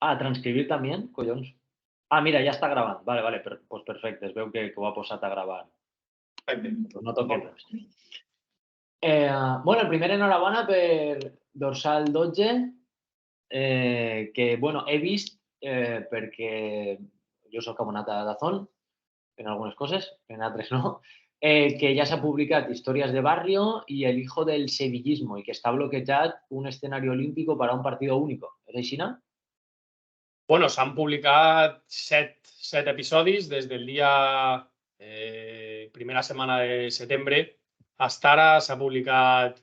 Ah, transcribir también, collons. Ah, mira, ja està gravant. Vale, vale, pues perfecte, es veu que ho ha posat a gravar. Pues no toquem res. Bueno, el primer enhorabona per dorsal 12, que, bueno, he vist, perquè jo soc abonat a Dazón, en algunes coses, en altres no, que ja s'ha publicat Històries de Barrio i El hijo del sevillismo i que està bloquejat un escenari olímpico para un partido único. És així, no? Bueno, s'han publicat 7 episodis des del dia primera setmana de setembre. Hasta ara s'ha publicat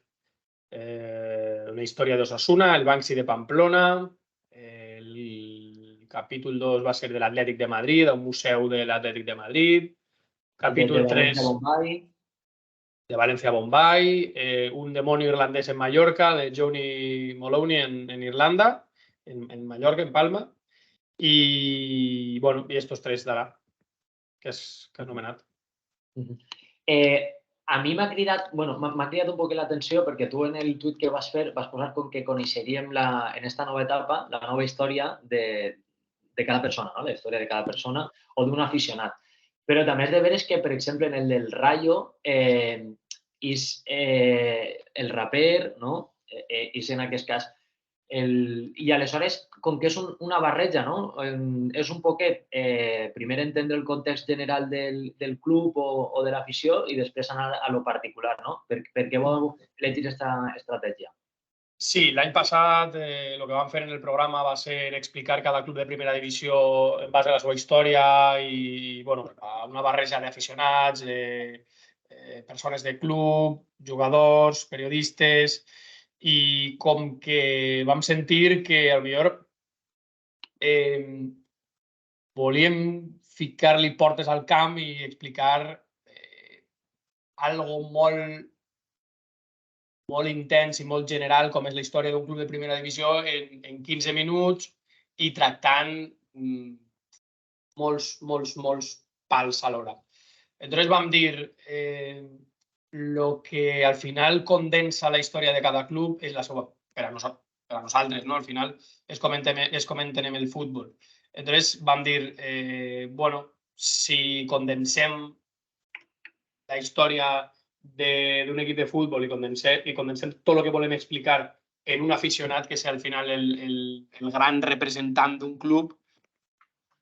una història d'Osasuna, el Banksy de Pamplona, el capítol 2 va ser de l'Atlètic de Madrid, un museu de l'Atlètic de Madrid, capítol 3 de València Bombay, un demonio irlandès en Mallorca, de Johnny Moloney en Irlanda, en Mallorca, en Palma, i bueno, i estos 3 d'ara, que has nomenat. A mi m'ha cridat, bueno, m'ha cridat un poc l'atenció perquè tu en el tuit que vas fer vas posar com que coneixeríem en esta nova etapa la nova història de cada persona, no? La història de cada persona o d'un aficionat. Però també és de veres que, per exemple, en el del Rayo, és el raper, no? És en aquest cas i aleshores, com que és una barreja, no? És un poquet, primer entendre el context general del club o de l'afició i després anar a lo particular, no? Per què vau elegir aquesta estratègia? Sí, l'any passat el que vam fer en el programa va ser explicar cada club de primera divisió en base a la seva història i bueno, una barreja d'aficionats, persones de club, jugadors, periodistes, i com que vam sentir que potser volíem ficar-li portes al camp i explicar algo molt intens i molt general com és la història d'un club de primera divisió en 15 minuts i tractant molts pals alhora. Entonces vam dir, lo que al final condensa la història de cada club és la seva, per a nosaltres, no? Al final és com entenem el futbol. Entonces vam dir, bueno, si condensem la història d'un equip de futbol i condensem tot el que volem explicar en un aficionat, que és al final el gran representant d'un club,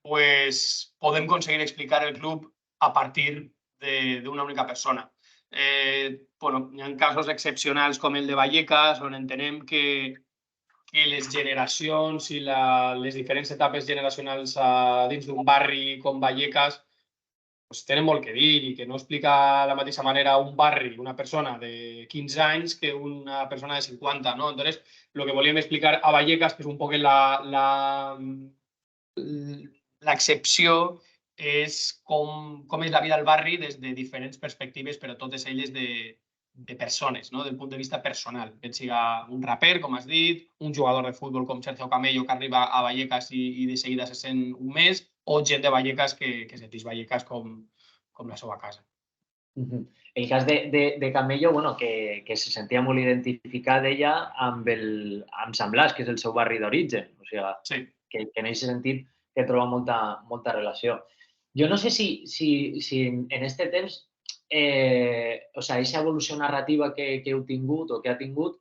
pues podem aconseguir explicar el club a partir d'una única persona. Bueno, hi ha casos excepcionals com el de Vallecas, on entenem que les generacions i les diferents etapes generacionals dins d'un barri com Vallecas pues tenen molt que dir i que no explica de la mateixa manera un barri, una persona de 15 anys que una persona de 50, ¿no? Entonces, lo que volíem explicar a Vallecas, que és un poc l'excepció, és com és la vida al barri des de diferents perspectives, però totes elles de persones, no? Del punt de vista personal. Ben siga un raper, com has dit, un jugador de futbol com Sergio Camello, que arriba a Vallecas i de seguida se sent un mes, o gent de Vallecas que sentís Vallecas com la seva casa. El cas de Camello, bueno, que se sentia molt identificat ella amb Sant Blas, que és el seu barri d'origen. O sigui, sí, que en aquest sentit que troba molta relació. Jo no sé si en este temps, o sigui, aquesta evolució narrativa que heu tingut o que ha tingut,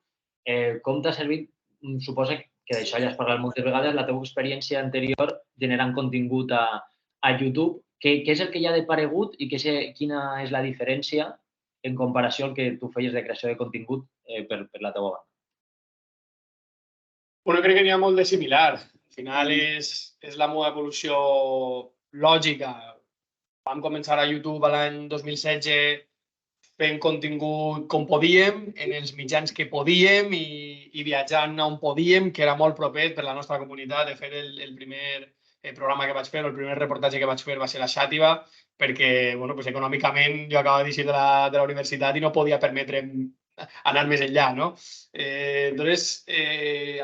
com t'ha servit, suposa que d'això ja has parlat moltes vegades, la teva experiència anterior generant contingut a YouTube. Què és el que hi ha de paregut i quina és la diferència en comparació al que tu feies de creació de contingut per la teva banda? Bueno, crec que n'hi ha molt de similar. Al final és la meva evolució lògica. Vam començar a YouTube l'any 2016 fent contingut com podíem, en els mitjans que podíem i viatjant on podíem, que era molt proper per la nostra comunitat. De fet, el primer programa que vaig fer, el primer reportatge que vaig fer va ser a Xàtiva, perquè bueno, pues, econòmicament jo acabava d'eixir de la universitat i no podia permetre'm anar més enllà, no? Entonces,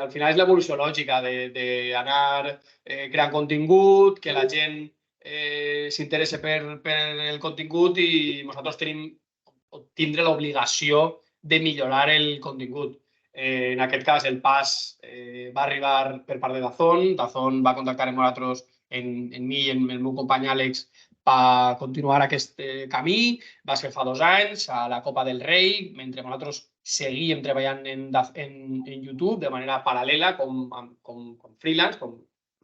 al final és l'evolució lògica d'anar creant contingut, que la gent s'interessa per el contingut i nosaltres tindre l'obligació de millorar el contingut. En aquest cas, el pas va arribar per part de DAZN. DAZN va contactar amb nosaltres, en mi i en el meu company Àlex, per continuar aquest camí. Va ser fa 2 anys, a la Copa del Rei, mentre nosaltres seguíem treballant en YouTube de manera paral·lela, com freelance, com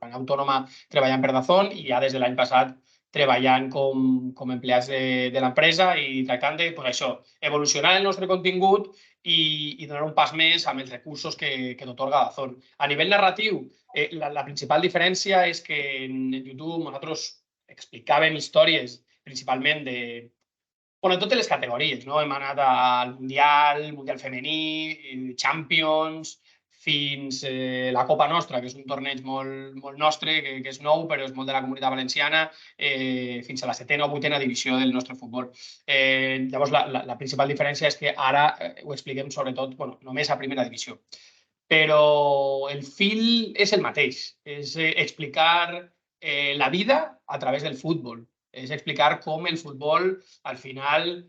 autònoma treballant per DAZN, i ja des de l'any passat treballant com empleats de l'empresa i tractant de, pues això, evolucionar el nostre contingut i donar un pas més amb els recursos que t'atorga DAZN. A nivell narratiu, la principal diferència és que en YouTube nosaltres explicàvem històries principalment de totes les categories, no? Hem anat al Mundial femení, Champions, fins la Copa Nostra, que és un torneig molt nostre, que és nou, però és molt de la Comunitat Valenciana, fins a la 7ª o 8ª divisió del nostre futbol. Llavors, la principal diferència és que ara ho expliquem sobretot només a primera divisió. Però el fil és el mateix, és explicar la vida a través del futbol, és explicar com el futbol al final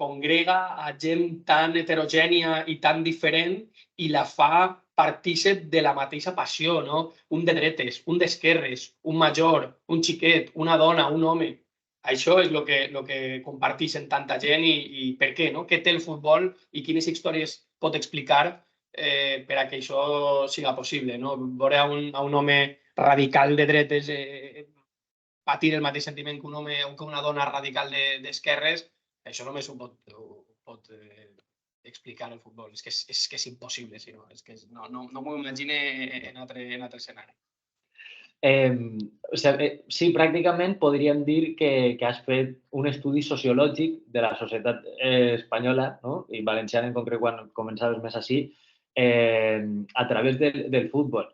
congrega a gent tan heterogènia i tan diferent i la fa partícip de la mateixa passió, no? Un de dretes, un d'esquerres, un major, un xiquet, una dona, un home. Això és el que comparteixen tanta gent i per què, no? Què té el futbol i quines històries pot explicar per a que això siga possible, no? Veure a un home radical de dretes patir el mateix sentiment que un home o que una dona radical d'esquerres, això només ho pot explicar el futbol. És que és impossible, si no. És que no m'ho imagino en altre escenari. Sí, pràcticament podríem dir que has fet un estudi sociològic de la societat espanyola, no? I valenciana en concret, quan començaves més així, a través del futbol.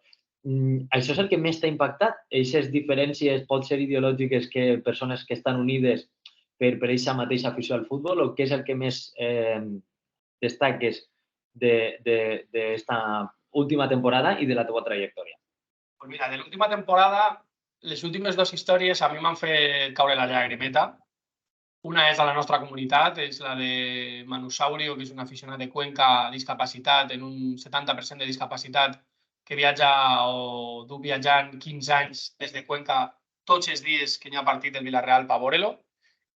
Això és el que més t'ha impactat? Aquestes diferències pot ser ideològiques que persones que estan unides per aquesta mateixa afició al futbol, o què és el que més destaques d'esta última temporada i de la teva trajectòria? Pues mira, de l'última temporada, les últimes 2 històries a mi m'han fet caure la llagrimeta. Una és a la nostra comunitat, és la de Manu Saurio, que és un aficionat de Cuenca, discapacitat, en un 70% de discapacitat, que viatja o du viatjant 15 anys des de Cuenca tots els dies que hi ha partit del Villarreal per veure-lo,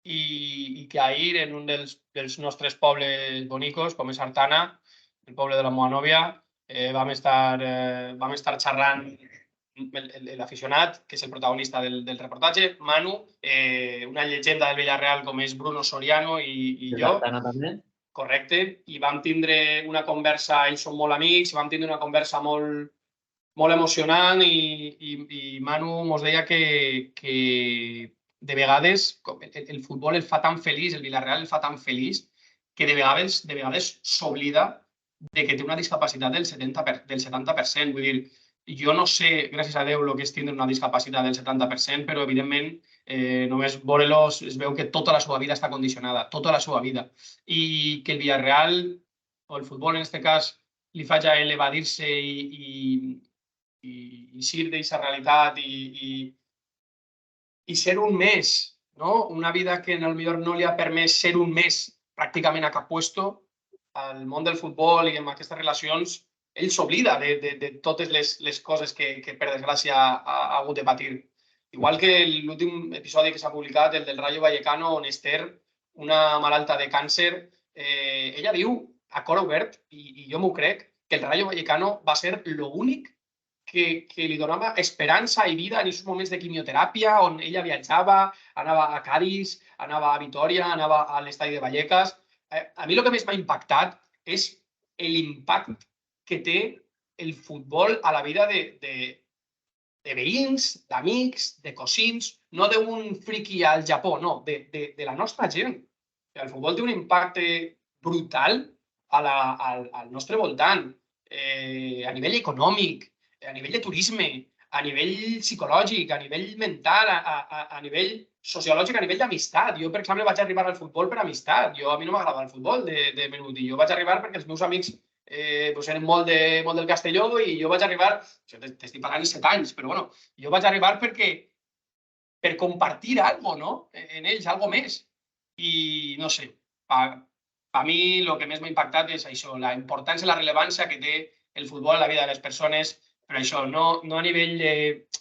i que ahir en un dels nostres pobles bonicos, com és Artana, el poble de la meva nòvia, vam estar xerrant l'aficionat, que és el protagonista del reportatge, Manu, una llegenda del Villarreal com és Bruno Soriano i jo. També. Correcte. I vam tindre una conversa, ells són molt amics, vam tindre una conversa molt emocionant i Manu ens deia que de vegades el futbol el fa tan feliç, el Villarreal el fa tan feliç, que de vegades s'oblida de que té una discapacitat del 70%. Vull dir, jo no sé, gràcies a Déu, el que és tindre una discapacitat del 70%, però evidentment només veure-lo es veu que tota la seva vida està condicionada, tota la seva vida. I que el Villarreal, o el futbol en aquest cas, li faci a ell evadir-se i eixir d'aquesta realitat i ser un més, no? Una vida que potser no li ha permès ser un més pràcticament a cap puesto al món del futbol i en aquestes relacions, ell s'oblida de totes les coses que per desgràcia ha hagut de patir. Igual que l'últim episodi que s'ha publicat, el del Rayo Vallecano, on Esther, una malalta de càncer, ella diu a cor obert, i jo m'ho crec, que el Rayo Vallecano va ser l'únic que li donava esperança i vida en aquests moments de quimioteràpia, on ella viatjava, anava a Cádiz, anava a Vitoria, anava a l'estadi de Vallecas. A mi el que més m'ha impactat és l'impacte que té el futbol a la vida de veïns, d'amics, de cosins, no d'un friqui al Japó, no, de la nostra gent. El futbol té un impacte brutal al nostre voltant, a nivell econòmic, a nivell de turisme, a nivell psicològic, a nivell mental, a nivell sociològic, a nivell d'amistat. Jo, per exemple, vaig arribar al futbol per amistat. A mi no m'agrada el futbol de menut i jo vaig arribar perquè els meus amics eren molt del Castelló i jo vaig arribar, t'estic parlant de 7 anys, però bueno, jo vaig arribar per compartir alguna cosa, no? En ells, alguna més. I no sé, a mi el que més m'ha impactat és això, la importància i la rellevància que té el futbol en la vida de les persones, però això, no a nivell de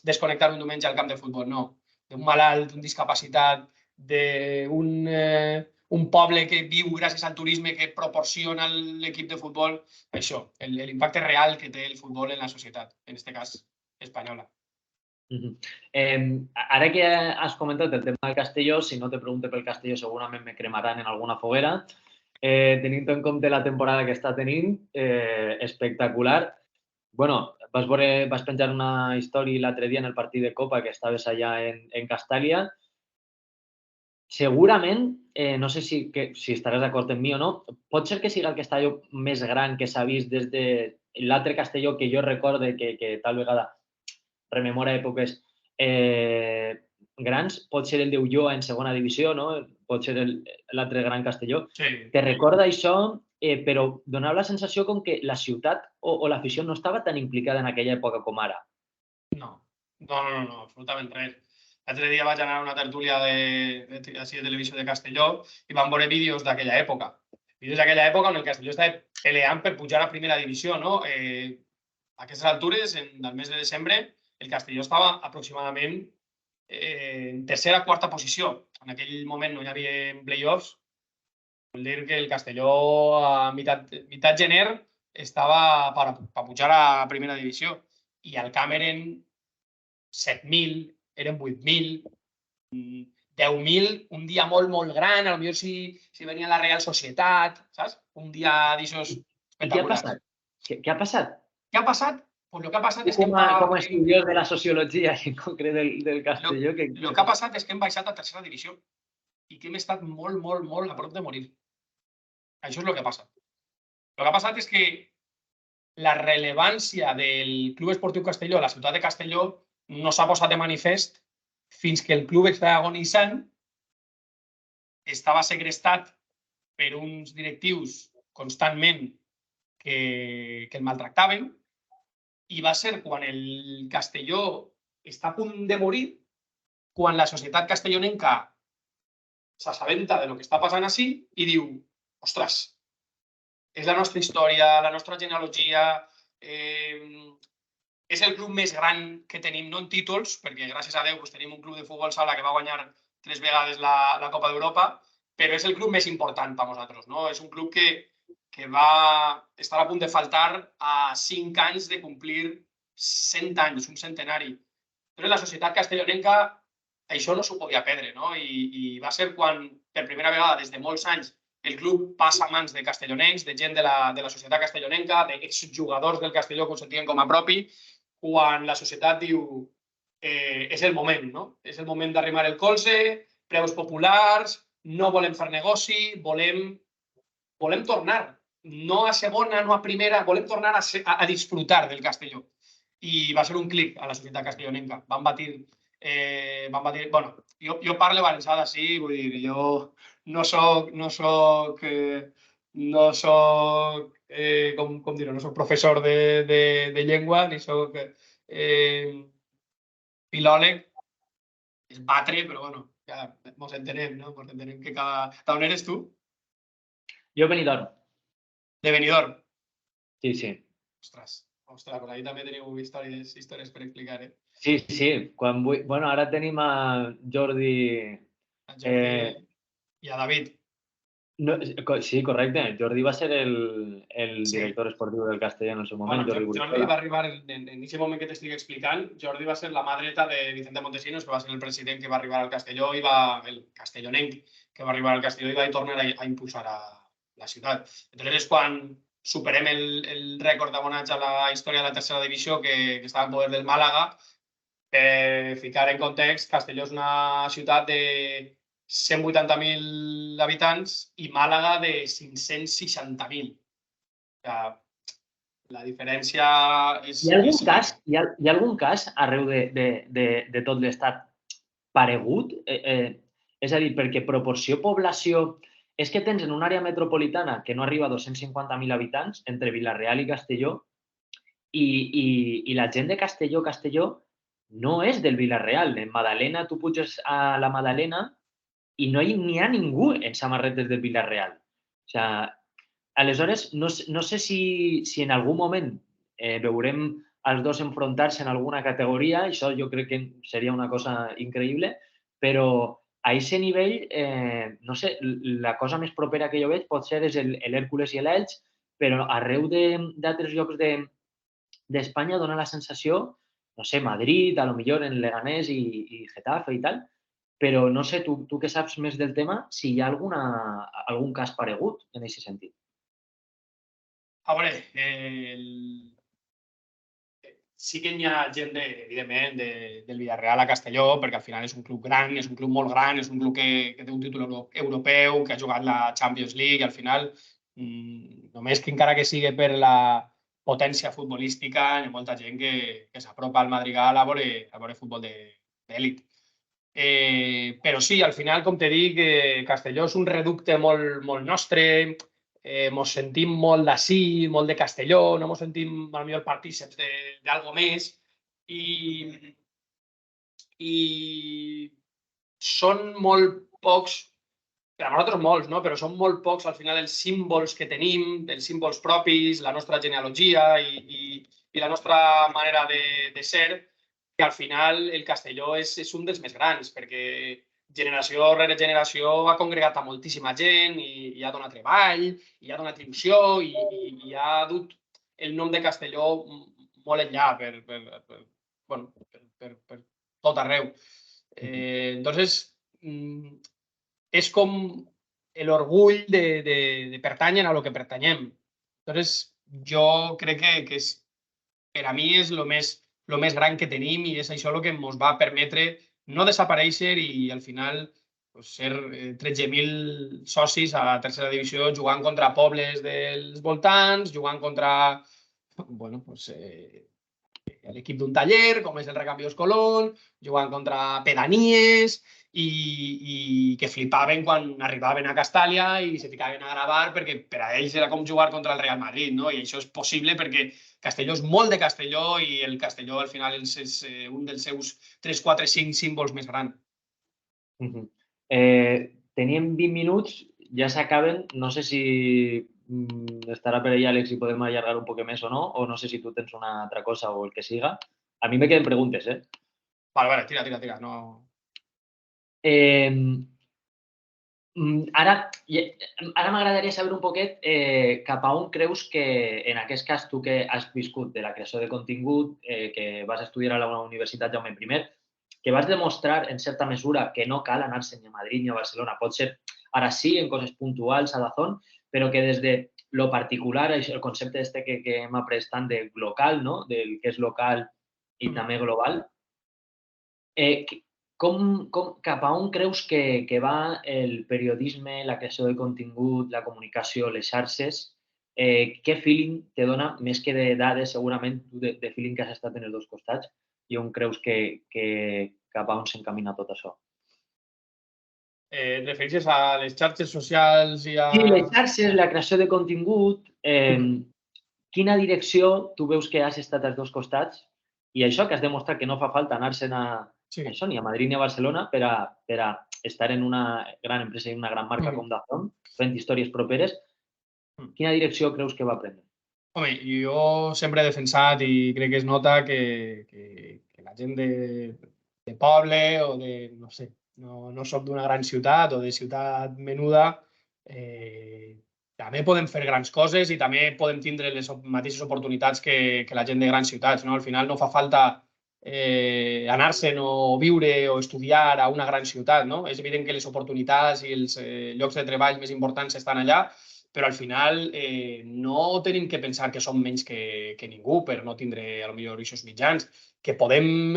desconnectar un diumenge al camp de futbol, no. D'un malalt, d'un discapacitat, d'un poble que viu gràcies al turisme que proporciona l'equip de futbol, això, l'impacte real que té el futbol en la societat, en aquest cas espanyola. Ara que has comentat el tema del Castelló, si no te pregunte pel Castelló segurament me cremaran en alguna foguera. Tenint en compte la temporada que està tenint, espectacular. Bueno, vas penjar una història l'altre dia en el partit de Copa que estaves allà en Castàlia. Segurament, no sé si estaràs d'acord amb mi o no, pot ser que sigui el Castelló més gran que s'ha vist des de l'altre Castelló que jo recorde que tal vegada rememora èpoques grans, pot ser el d'Ulloa en segona divisió, no? Pot ser l'altre gran Castelló. Sí. Te recorda això, però donava la sensació com que la ciutat o l'afició no estava tan implicada en aquella època com ara. No, absolutament res. L'altre dia vaig anar a una tertúlia de televisió de Castelló i vam veure vídeos d'aquella època. Vídeos d'aquella època on el Castelló estava peleant per pujar a primera divisió, no? A aquestes altures, del mes de desembre, el Castelló estava aproximadament en tercera o quarta posició. En aquell moment no hi havia play-offs. Vol dir que el Castelló a mitad gener estava per pujar a primera divisió. I al camp eren 7.000, eren 8.000, 10.000, un dia molt, molt gran, potser si venia la Real Societat, saps? Un dia d'aixòs espectaculars. I què ha passat? Què ha passat? Pues lo que ha passat és que... Com a estudiós de la sociologia, en concret del Castelló... Lo que ha passat és que hem baixat a tercera divisió i que hem estat molt, molt, molt a prop de morir. Això és el que ha passat. El que ha passat és que la rellevància del Club Esportiu Castelló a la ciutat de Castelló no s'ha posat de manifest fins que el club estava agonitzant, estava segrestat per uns directius constantment que el maltractaven, i va ser quan el Castelló està a punt de morir, quan la societat castellonenca s'assabenta de lo que està passant així i diu, ostres, és la nostra història, la nostra genealogia, és el club més gran que tenim, no en títols, perquè gràcies a Déu tenim un club de futbol sala que va guanyar 3 vegades la Copa d'Europa, però és el club més important per nosaltres. És un club que va estar a punt de faltar a 5 anys de complir 100 anys, un centenari. Però la societat castellonenca això no s'ho podia perdre, i va ser quan, per primera vegada des de molts anys, el club passa a mans de castellonencs, de gent de la societat castellonenca, d'exjugadors del Castelló que ho sentien com a propi, quan la societat diu és el moment, és el moment d'arrimar el colze, preus populars, no volem fer negoci, volem tornar, no a segona, no a primera, volem tornar a disfrutar del Castelló. I va ser un clic a la societat castellonenca. Van batir, bueno, jo parlo valencià d'ací, vull dir, jo no soc, com dir-ho, no soc professor de llengua, ni soc filòleg, és batre, però bueno, ja mos entenem, no? Mos entenem que cada... D'on eres tu? Jo Benidorm. De Benidorm? Sí, sí. Ostres, pues ahí també teniu històries per explicar, eh? Sí. Bueno, ara tenim a Jordi... A Jordi i a David. No, sí, correcte. Jordi va ser el director esportiu del Castelló en el seu moment. Bueno, Jordi va arribar, en aquest moment que t'estic explicant, Jordi va ser la mà dreta de Vicente Montesinos, que va ser el president que va arribar al Castelló, el castellonenc que va arribar al Castelló i va tornar a impulsar a la ciutat. Entonces és quan superem el rècord d'abonats a la història de la tercera divisió que estava en poder del Màlaga. Per ficar en context, Castelló és una ciutat de 180.000 habitants i Màlaga de 560.000. La diferència és... Hi ha algun cas arreu de tot l'estat paregut? És a dir, perquè proporció població... És que tens en una àrea metropolitana que no arriba a 250.000 habitants, entre Vila-real i Castelló, i la gent de Castelló no és del Vila-real. En Madalena, tu puges a la Madalena i no n'hi ha ningú en samarretes del Vila-real. sigui, aleshores, no sé si en algun moment veurem els dos enfrontar-se en alguna categoria, això jo crec que seria una cosa increïble, però a aquest nivell, no sé, la cosa més propera que jo veig pot ser és l'Hèrcules i l'Elx, però arreu d'altres llocs d'Espanya dona la sensació, no sé, Madrid, a lo millor en Leganés i Getafe i tal, però no sé, tu que saps més del tema, si hi ha algun cas paregut en aquest sentit. A veure, sí que hi ha gent, evidentment, del Villarreal a Castelló, perquè al final és un club gran, és un club molt gran, és un club que té un títol europeu, que ha jugat la Champions League, i al final, només que encara que sigui per la potència futbolística, hi ha molta gent que s'apropa al Madrigal a veure futbol d'elit. Però sí, al final, com te dic, Castelló és un reducte molt nostre, mos sentim molt d'ací, molt de Castelló, no mos sentim potser partíceps d'algo més, i són molt pocs, per a nosaltres molts, no? Però són molt pocs al final els símbols que tenim, els símbols propis, la nostra genealogia i la nostra manera de ser, que al final el Castelló és un dels més grans, perquè generació rere generació ha congregat a moltíssima gent i ha donat treball, i ha donat il·lusió i ha dut el nom de Castelló molt enllà per tot arreu. Entonces, és com l'orgull de pertànyer a lo que pertanyem. Entonces, jo crec que per a mi és lo més gran que tenim i és això el que ens va permetre no desaparèixer i al final ser 13.000 socis a la tercera divisió jugant contra pobles dels voltants, jugant contra l'equip d'un taller, com és el Recambios Colón, jugant contra pedanies i que flipaven quan arribaven a Castàlia i se ficaven a gravar perquè per a ells era com jugar contra el Real Madrid, no? I això és possible perquè Castelló és molt de Castelló i el Castelló al final és un dels seus 3, 4, 5 símbols més grans. Teníem 20 minuts, ja s'acaben, no sé si estarà per allà, Àlex, i podem allargar un poc més o no sé si tu tens una altra cosa o el que siga. A mi me queden preguntes, eh? Vale, tira, no... Ara m'agradaria saber un poquet cap a on creus que, en aquest cas, tu que has viscut de la creació de contingut, que vas estudiar a la Universitat Jaume I, que vas demostrar, en certa mesura, que no cal anar-se ni a Madrid ni a Barcelona. Pot ser, ara sí, en coses puntuals, a Dazón, però que des de lo particular, el concepte este que hem après tant de local, no? Del que és local i també global, cap a on creus que va el periodisme, la creació de contingut, la comunicació, les xarxes? Què feeling te dona, més que de dades, segurament, tu de feeling que has estat en els dos costats, i on creus que cap a on s'encamina tot això? Et refereixes a les xarxes socials i a... Sí, les xarxes, la creació de contingut, quina direcció tu veus que has estat als dos costats i això que has demostrat que no fa falta anar-se'n això, ni a Madrid ni a Barcelona per a estar en una gran empresa i una gran marca com Dazón, fent històries properes, quina direcció creus que va prendre? Home, jo sempre he defensat i crec que es nota que la gent de poble o de, no sé, no soc d'una gran ciutat o de ciutat menuda, també podem fer grans coses i també podem tindre les mateixes oportunitats que la gent de grans ciutats. No? Al final no fa falta anar-se'n o viure o estudiar a una gran ciutat. No? És evident que les oportunitats i els llocs de treball més importants estan allà, però al final no tenim que pensar que som menys que ningú per no tindre potser aquests mitjans, que podem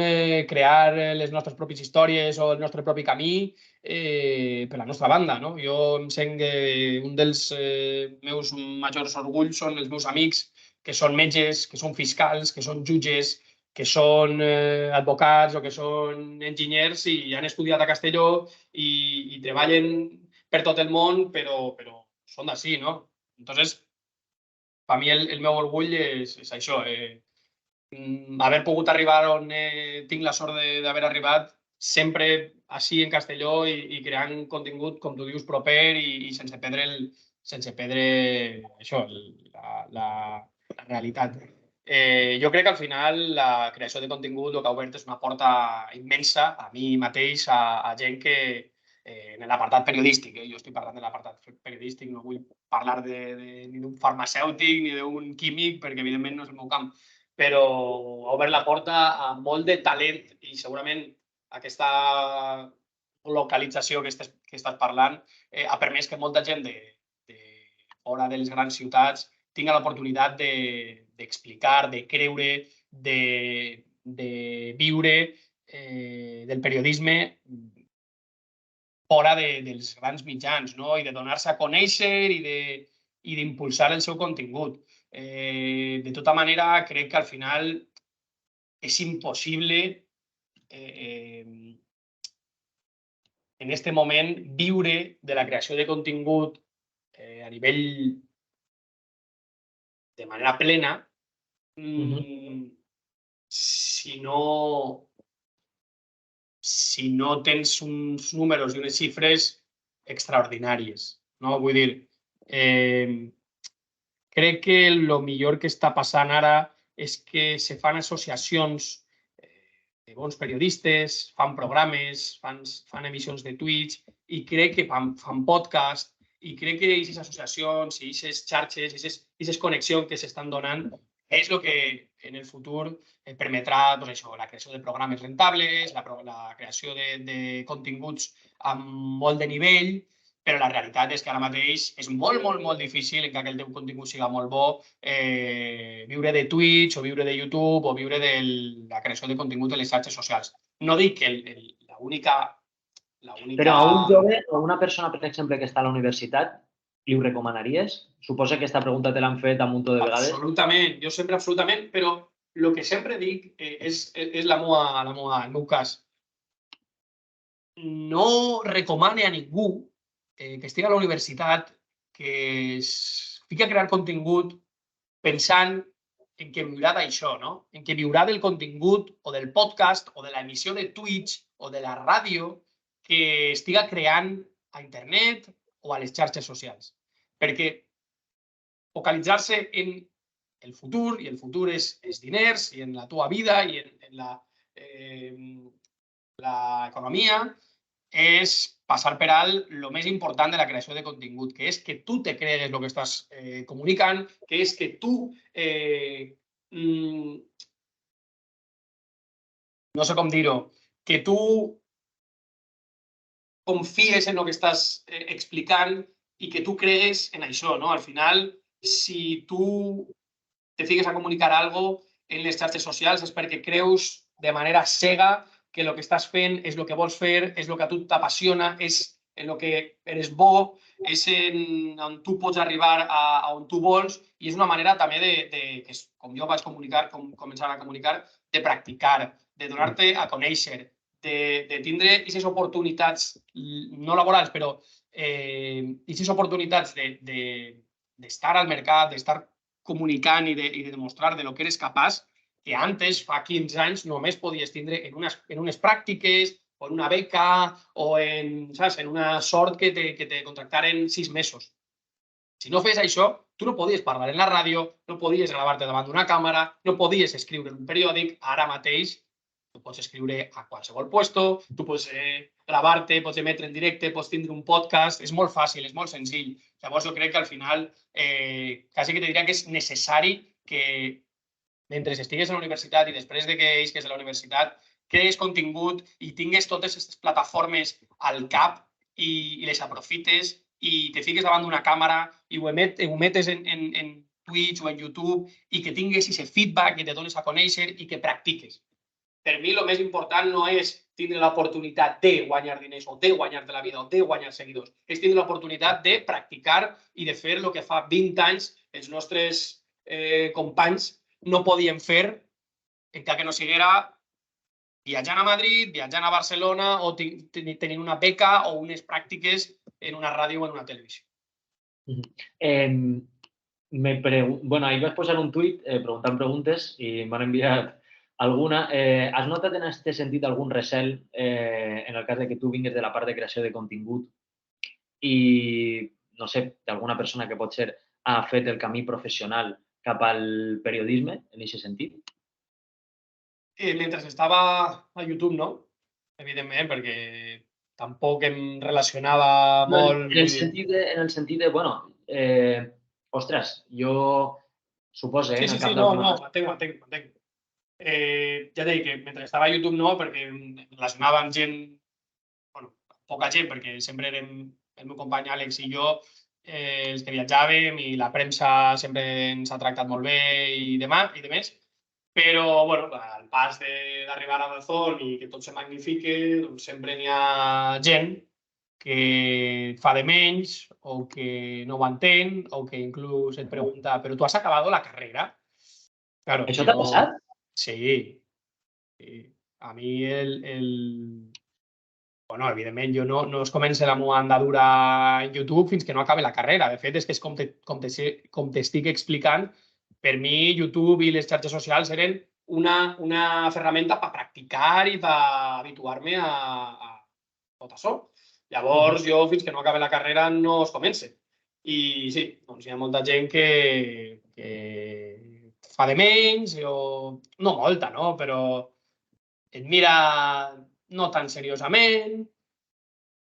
crear les nostres pròpies històries o el nostre propi camí per la nostra banda. No? Jo em sent que un dels meus majors orgulls són els meus amics que són metges, que són fiscals, que són jutges, que són advocats o que són enginyers i han estudiat a Castelló i treballen per tot el món, però són d'ací, no? Entonces, per mi el meu orgull és això, haver pogut arribar on tinc la sort d'haver arribat sempre així en Castelló i creant contingut, com tu dius, proper i sense perdre sense perdre això, la realitat. Jo crec que al final la creació de contingut el que ha obert és una porta immensa a mi mateix, a gent que en l'apartat periodístic, jo estic parlant de l'apartat periodístic, no vull parlar ni d'un farmacèutic ni d'un químic, perquè evidentment no és el meu camp, però ha obert la porta a molt de talent i segurament aquesta localització que estàs parlant ha permès que molta gent de fora de les grans ciutats tinga l'oportunitat d'explicar, de creure, de viure del periodisme fora dels grans mitjans, no? I de donar-se a conèixer i d'impulsar el seu contingut. De tota manera, crec que al final és impossible en aquest moment viure de la creació de contingut a nivell de manera plena si no tens uns números i unes xifres extraordinàries. No? Vull dir, crec que el millor que està passant ara és que se fan associacions de bons periodistes, fan programes, fan emissions de Twitch i crec que fan podcast i crec que aquestes associacions i aquestes xarxes i aquestes connexions que s'estan donant és el que en el futur permetrà doncs això, la creació de programes rentables, la creació de continguts amb molt de nivell, però la realitat és que ara mateix és molt, molt, molt difícil, encara que el teu contingut siga molt bo, viure de Twitch o viure de YouTube o viure de la creació de contingut de les xarxes socials. No dic que l'única... Però a un jove o a una persona, per exemple, que està a la universitat, li ho recomanaries? Suposa que aquesta pregunta te l'han fet a un munt de vegades. Absolutament, jo sempre absolutament, però el que sempre dic és el meu cas. No recomane a ningú que estigui a la universitat que es fiqui a crear contingut pensant en què viurà d'això, no? En què viurà del contingut o del podcast o de l'emissió de Twitch o de la ràdio que estiga creant a internet o a les xarxes socials. Perquè focalitzar-se en el futur, i el futur és diners, i en la teva vida, i en l'economia, és passar per alt el més important de la creació de contingut, que és que tu te cregues el que estàs comunicant, que és que tu no sé com dir-ho, que tu confies en el que estàs explicant i que tu cregues en això, no? Al final, si tu te fiques a comunicar alguna cosa en les xarxes socials és perquè creus de manera cega que el que estàs fent és el que vols fer, és el que a tu t'apassiona, és en el que eres bo, és on tu pots arribar a on tu vols i és una manera també que com jo vaig començar a comunicar, de practicar, de donar-te a conèixer, de tindre aquestes oportunitats, no laborals, però aquestes oportunitats d'estar al mercat, d'estar comunicant i de demostrar de lo que eres capaç, que antes, fa 15 anys, només podies tindre en unes pràctiques o en una beca o en una sort que te contractaren 6 mesos. Si no fes això, tu no podies parlar en la ràdio, no podies gravar-te davant d'una càmera, no podies escriure en un periòdic. Ara mateix tu pots escriure a qualsevol puesto, tu pots gravar-te, pots emetre en directe, pots tindre un podcast, és molt fàcil, és molt senzill. Llavors jo crec que al final quasi que te diria que és necessari que mentre estigues a la universitat i després de que isques a la universitat crees contingut i tingues totes aquestes plataformes al cap i les aprofites i te fiques davant d'una càmera i ho emetes en Twitch o en YouTube i que tingues aquest feedback i te dones a conèixer i que practiques. Per mi el més important no és tindre l'oportunitat de guanyar diners o de guanyar-te la vida o de guanyar seguidors. És tindre l'oportunitat de practicar i de fer el que fa 20 anys els nostres companys no podien fer, encara que no siguera viatjant a Madrid, viatjant a Barcelona o tenint una beca o unes pràctiques en una ràdio o en una televisió. Ahir vaig posar un tuit preguntant preguntes i m'han enviat alguna. Has notat en aquest sentit algun recel en el cas de que tu vingues de la part de creació de contingut i no sé, d'alguna persona que potser ha fet el camí professional cap al periodisme, en aquest sentit? Mentre estava a YouTube, no? Evidentment, perquè tampoc em relacionava No, molt, vull dir... en el sentit de bueno, ostres, jo supose, Sí, en sí, el sí, cap no, d'alguna... m'entenc. Ja t'he dit que mentre estava a YouTube no, perquè em relacionava amb gent, bueno, poca gent, perquè sempre érem el meu company Àlex i jo, els que viatjàvem i la premsa sempre ens ha tractat molt bé i demés. Però, bueno, al pas d'arribar a Dazón i que tot se magnifique, doncs sempre n'hi ha gent que et fa de menys o que no ho entén o que inclús et pregunta «però tu has acabat la carrera?» Claro, Això t'ha jo... passat? Sí. A mi bueno, evidentment, jo no es comença la meva andadura en YouTube fins que no acabe la carrera. De fet, és que és com t'estic explicant, per mi YouTube i les xarxes socials eren una ferramenta per practicar i per habituar-me a tot això. Llavors, jo fins que no acabe la carrera no es comença. I sí, doncs hi ha molta gent que fa de menys, o no molta, no? Però et mira no tan seriosament.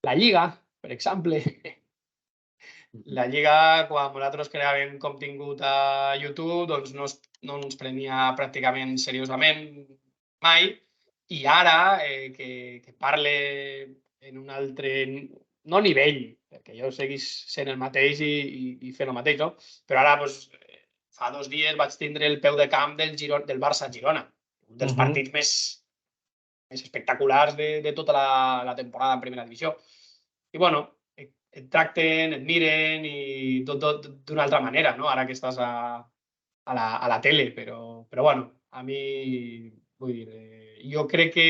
La Lliga, per exemple. La Lliga, quan nosaltres creàvem contingut a YouTube, doncs no ens prenia pràcticament seriosament mai. I ara, que parle en un altre, no nivell, perquè jo seguís sent el mateix i fent el mateix, no? Però ara, doncs, fa 2 dies vaig tindre el peu de camp del Barça-Girona, un dels partits més espectaculars de tota la temporada en primera divisió. I, bueno, et tracten, et miren i tot d'una altra manera, no? Ara que estàs a la tele, però bueno, a mi, vull dir, jo crec que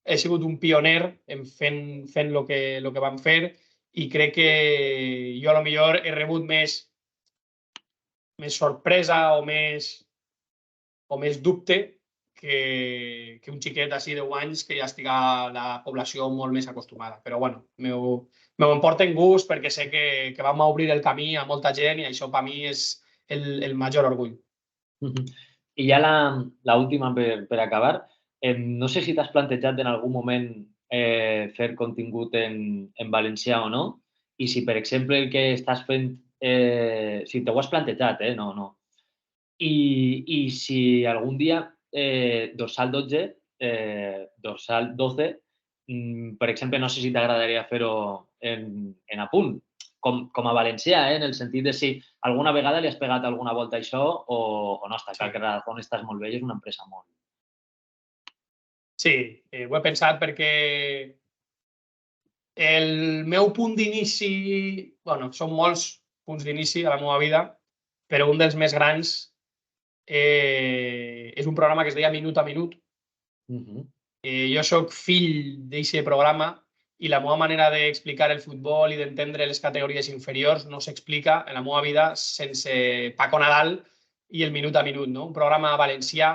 he sigut un pioner en fent lo que vam fer i crec que jo a lo millor he rebut més sorpresa o més dubte que un xiquet d'ací 10 anys que ja estiga la població molt més acostumada. Però, bueno, m'ho emporta en gust perquè sé que vam obrir el camí a molta gent i això per mi és el major orgull. I ja l'última per acabar. No sé si t'has plantejat en algun moment fer contingut en valencià o no, i si, per exemple, el que estàs fent, si t'ho has plantejat, no, no. I si algun dia Dorsal 12, Dorsal 12, per exemple, no sé si t'agradaria fer-ho en apunt, com a valencià, en el sentit de si alguna vegada li has pegat alguna volta a això o no, està clar que Radazón estàs molt bé i és una empresa molt... Sí, ho he pensat perquè el meu punt d'inici, bueno, són molts punts d'inici a la meva vida, però un dels més grans és un programa que es deia Minut a Minut. Jo sóc fill d'aquest programa i la meva manera d'explicar el futbol i d'entendre les categories inferiors no s'explica en la meva vida sense Paco Nadal i el Minut a Minut, no? Un programa valencià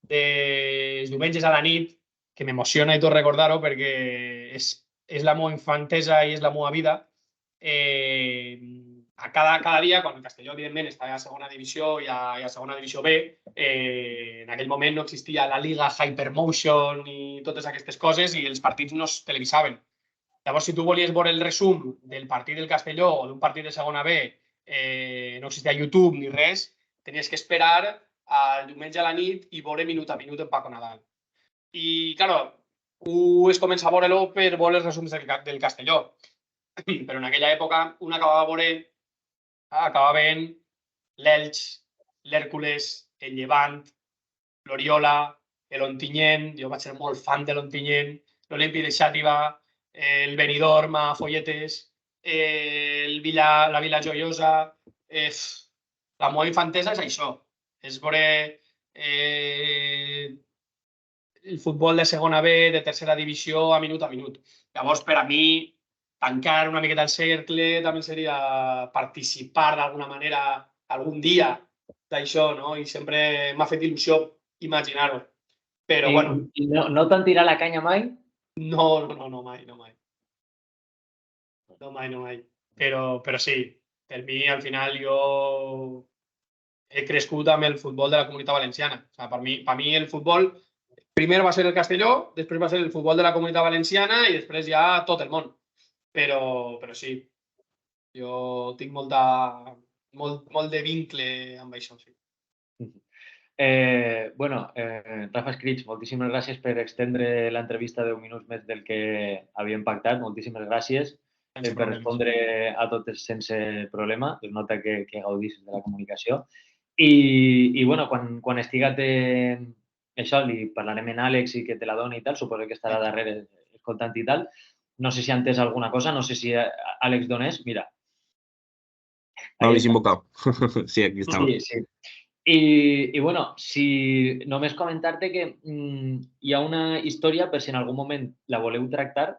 dels diumenges a la nit que m'emociona i tot recordar-ho perquè és la meva infantesa i és la meva vida. A cada dia, quan el Castelló, evidentment, estava a segona divisió i a segona divisió B, en aquell moment no existia la Liga Hypermotion i totes aquestes coses i els partits no es televisaven. Llavors, si tu volies veure el resum del partit del Castelló o d'un partit de segona B, no existia YouTube ni res, tenies que esperar al diumenge a la nit i veure minut a minut en Paco Nadal. I, clar, es comença a veure-lo per veure els resums del Castelló. Però en aquella època un acabava veient l'Elx, l'Hèrcules, el Llevant, l'Oriola, l'Ontinyent, jo vaig ser molt fan de l'Ontinyent, l'Olímpic de Xàtiva, el Benidorm a Folletes, la Vila Joiosa... La meva infantesa és això, és veure el futbol de segona B, de tercera divisió, a minut a minut. Llavors, per a mi, tancar una miqueta el cercle també seria participar d'alguna manera algun dia d'això, no? I sempre m'ha fet il·lusió imaginar-ho. Però, bueno... I no t'han tirat la canya mai? No, mai. No mai. Però sí. per mi, al final, jo he crescut amb el futbol de la Comunitat Valenciana. O sigui, per mi el futbol primer va ser el Castelló, després va ser el futbol de la Comunitat Valenciana i després ja tot el món. Però sí, jo tinc molt de vincle amb això, sí. Rafa Escrits, moltíssimes gràcies per extendre l'entrevista 10 minuts més del que havíem pactat. Moltíssimes gràcies per respondre a totes sense problema. Es nota que gaudis de la comunicació. I quan estigat això, li parlarem en Àlex i que te la doni i tal, suposo que estarà darrere escoltant i tal. No sé si ha entès alguna cosa, no sé si Àlex Donés, mira. Habéis invocado. Sí, aquí estamos. Sí. I si només comentar-te que hi ha una història, per si en algun moment la voleu tractar,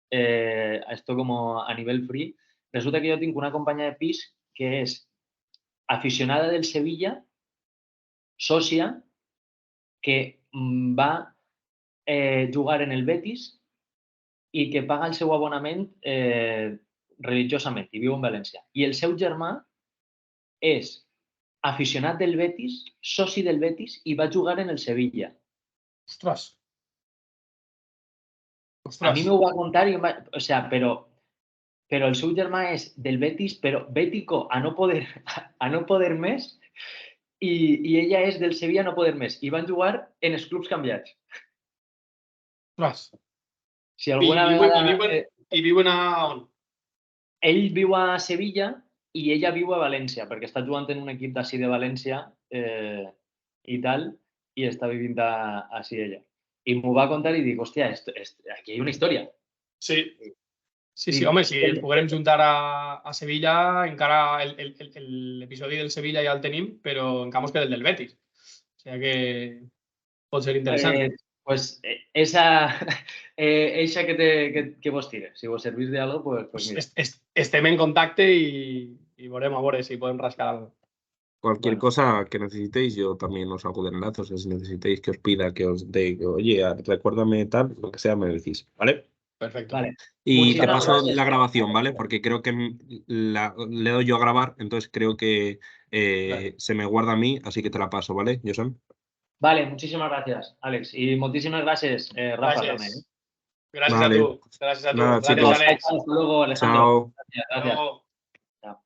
esto como a nivell free, resulta que jo tinc una companya de pis que és aficionada del Sevilla, sòcia, que va jugar en el Betis i que paga el seu abonament religiosament i viu en València. I el seu germà és aficionat del Betis, soci del Betis i va jugar en el Sevilla. Ostres. A mi m'ho va contar i però el seu germà és del Betis, però bético a no poder més i ella és del Sevilla a no poder més. I van jugar en els clubs canviats. Ostres. Si alguna vegada... I viuen a on? Ell viu a Sevilla i ella viu a València, perquè està jugant en un equip d'ací de València i tal, i està vivint així ella. I m'ho va contar i dic, hòstia, aquí hi ha una història. Sí, home, si ens poguérem juntar a Sevilla, encara l'episodi del Sevilla ja el tenim, però encara mos queda el del Betis. O sigui que pot ser interessant. Pues esa que vos tire. Si vos servís de algo, pues mira. Estem en contacte y volvemos a ver si podemos rascar algo. Cualquier cosa que necesitéis, yo también os hago de enlazos. Si necesitáis que os pida, que os dé, oye, recuérdame tal, lo que sea, me decís, ¿vale? Perfecto. Vale. Y te paso la grabación, ¿vale? Porque creo que le doy yo a grabar, entonces creo que se me guarda a mí, así que te la paso, ¿vale, Josan? Vale, muchísimas gracias, Àlex. Y muchísimas gracias, Rafa, también. Gracias a tú. Gracias a tú. Nada, Gracias, chicos. Àlex. Hasta luego, Alejandro. Chao. Gracias. Chao.